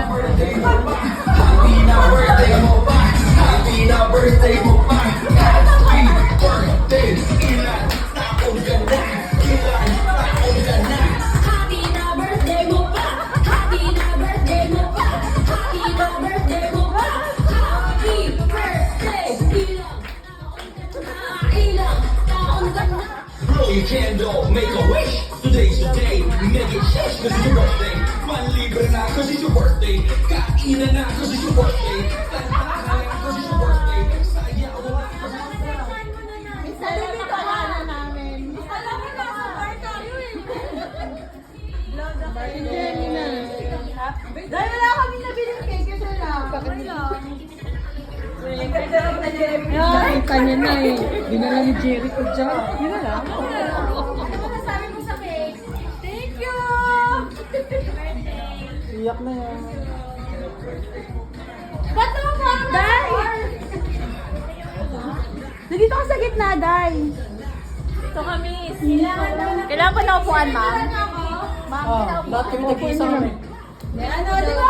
birthday mo pa. Happy na birthday mo pa. Happy na birthday mo pa. Happy birthday. Ilan taon ka na? Ilan taon ka na? Happy na birthday mo pa. Happy na birthday mo pa. Happy na birthday mo pa. Happy birthday. Ilang taon ka na? Blow your candle, make a wish. Today's the day. We make it shish cause it's your birthday. Manlibre na cause it's your birthday. Kainan na cause it's your birthday. Tanda na lang cause it's your birthday. Saya mo na cause it's your birthday. Sabi ka na namin. Alam mo na sa bar tayo eh. Hindi na. Dahil wala kami nabiling cake kasi lang. Okay lang. Ay, kanya na eh. Dinala ni Jericho dyan. Yun na lang. Ano masabi mo sa cake? Thank you! Iyak na yan. Ba't naman parang Day! Nandito ka sa gitna, Day. ito kami. Kailangan ko na upuan, ma'am? Ma'am, Bakit mo sa amin? Ano, di ba?